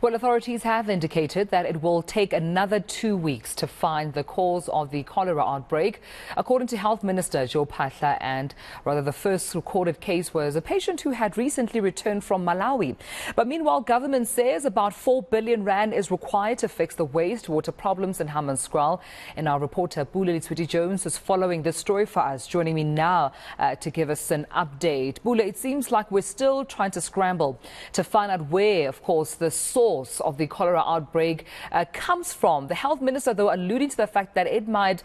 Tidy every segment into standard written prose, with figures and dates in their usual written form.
Well, authorities have indicated that it will take another 2 weeks to find the cause of the cholera outbreak. According to Health Minister Phaahla, and rather the first recorded case was a patient who had recently returned from Malawi. But meanwhile, government says about 4 billion rand is required to fix the wastewater problems in Hammanskraal. And our reporter Pule Letshwiti-Jones is following this story for us, joining me now to give us an update. Pule, it seems like we're still trying to scramble to find out where, of course, the source of the cholera outbreak comes from. The health minister, though, alluding to the fact that it might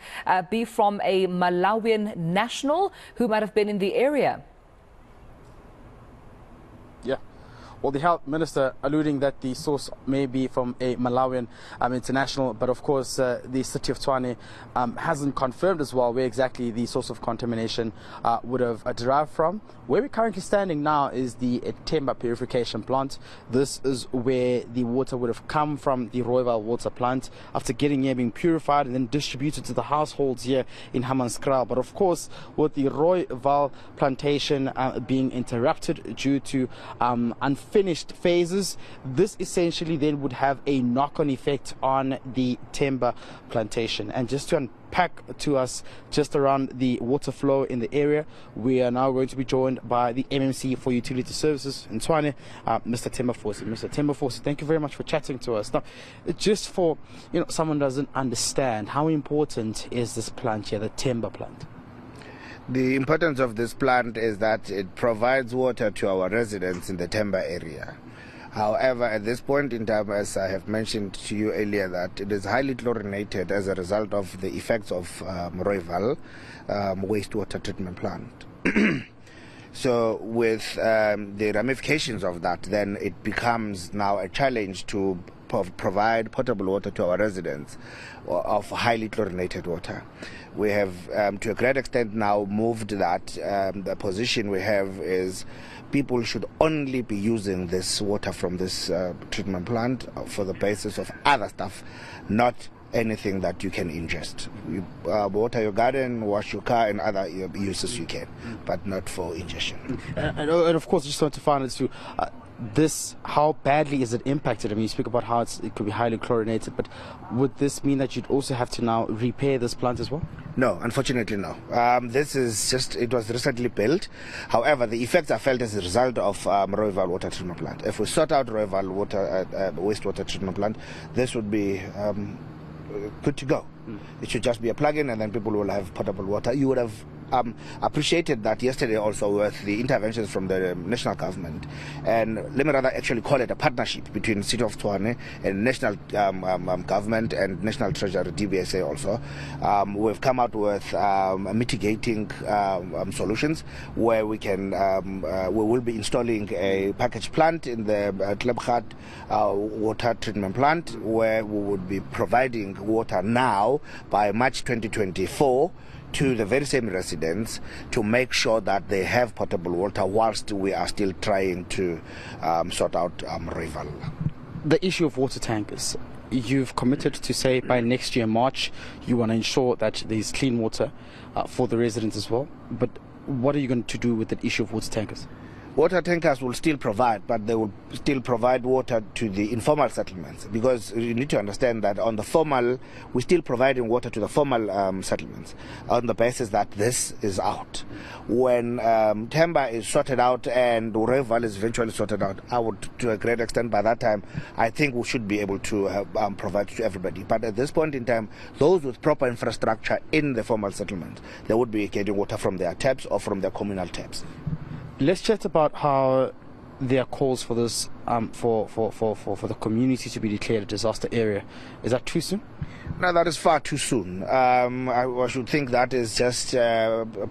be from a Malawian national who might have been in the area. Yeah. Well, the health minister alluding that the source may be from a Malawian international, but of course the city of Tshwane hasn't confirmed as well where exactly the source of contamination would have derived from. Where we're currently standing now is the Themba purification plant. This is where the water would have come from the Rooiwal water plant after getting here, being purified and then distributed to the households here in Hammanskraal. But of course, with the Rooiwal plantation being interrupted due to unfinished phases, this essentially then would have a knock-on effect on the Themba plantation. And just to unpack to us just around the water flow in the area, we are now going to be joined by the MMC for Utility Services in Tshwane, Mr. Themba. Mr. Themba, thank you very much for chatting to us. Now, just for someone doesn't understand, how important is this plant here, the Themba plant? The importance of this plant is that it provides water to our residents in the Themba area. However, at this point in time, as I have mentioned to you earlier, that it is highly chlorinated as a result of the effects of Rooiwal wastewater treatment plant. So with the ramifications of that, then it becomes now a challenge to provide potable water to our residents of highly chlorinated water. We have, to a great extent, now moved that. The position we have is people should only be using this water from this treatment plant for the basis of other stuff, not anything that you can ingest. You water your garden, wash your car, and other uses you can, but not for ingestion. And of course, I just want to find out too, how badly is it impacted? I mean, you speak about how it could be highly chlorinated, but would this mean that you'd also have to now repair this plant as well? No, unfortunately no. This is just, it was recently built. However, the effects are felt as a result of Rooiwal water treatment plant. If we sort out Rooiwal wastewater treatment plant, this would be good to go. It should just be a plug-in and then people will have potable water. You would have appreciated that yesterday also with the interventions from the national government, and let me rather actually call it a partnership between the City of Tshwane and national government and National Treasury, DBSA also. We've come out with mitigating solutions where we can we will be installing a package plant in the Klebgat water treatment plant, where we would be providing water now by March 2024 to the very same residents to make sure that they have potable water whilst we are still trying to sort out Rooiwal. The issue of water tankers, you've committed to say by next year, March, you want to ensure that there's clean water for the residents as well. But what are you going to do with the issue of water tankers? Water tankers will still provide, but they will still provide water to the informal settlements, because you need to understand that on the formal, we're still providing water to the formal settlements on the basis that this is out. When Themba is sorted out and Rooiwal is eventually sorted out, I would, to a great extent, by that time, I think we should be able to provide to everybody. But at this point in time, those with proper infrastructure in the formal settlements, they would be getting water from their taps or from their communal taps. Let's chat about how there are calls for this, for the community to be declared a disaster area. Is that too soon? No, that is far too soon. I should think that is just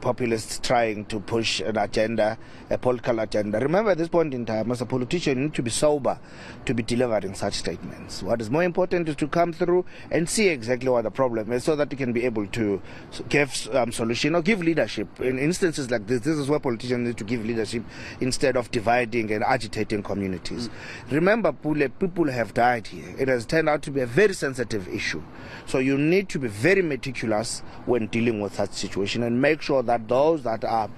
populists trying to push an agenda, a political agenda. Remember, at this point in time, as a politician, you need to be sober to be delivering such statements. What is more important is to come through and see exactly what the problem is, so that you can be able to give solution or give leadership. In instances like this is where politicians need to give leadership instead of dividing and agitating communities. Remember, Pule, people have died here. It has turned out to be a very sensitive issue. So you need to be very meticulous when dealing with such situation and make sure that those that are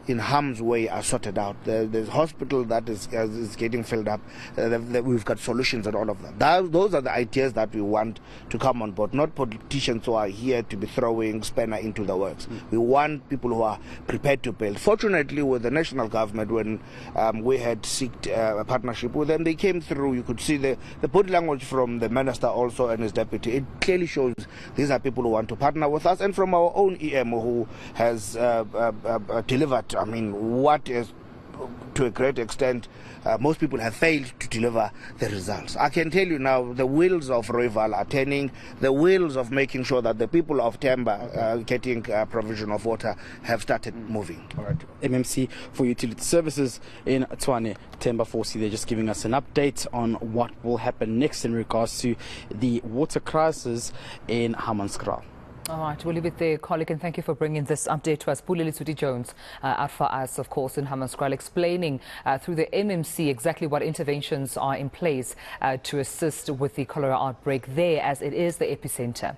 in harm's way are sorted out. The hospital that is getting filled up, we've got solutions and all of that. Those are the ideas that we want to come on board, not politicians who are here to be throwing spanner into the works. We want people who are prepared to build. Fortunately, with the national government, when we had sought a partnership with them, they came through. You could see the body language from the minister also and his deputy. It clearly shows these are people who want to partner with us, and from our own EM who has delivered, I mean, what is to a great extent, most people have failed to deliver the results. I can tell you now, the wheels of Rooiwal are turning, the wheels of making sure that the people of Temba getting provision of water have started moving. All right. MMC for Utility Services in Tshwane, Temba Fosi, they're just giving us an update on what will happen next in regards to the water crisis in Hammanskraal. All right, we'll leave it there, colleague, and thank you for bringing this update to us. Pule Letshwiti-Jones out for us, of course, in Hammanskraal, explaining through the MMC exactly what interventions are in place to assist with the cholera outbreak there, as it is the epicenter.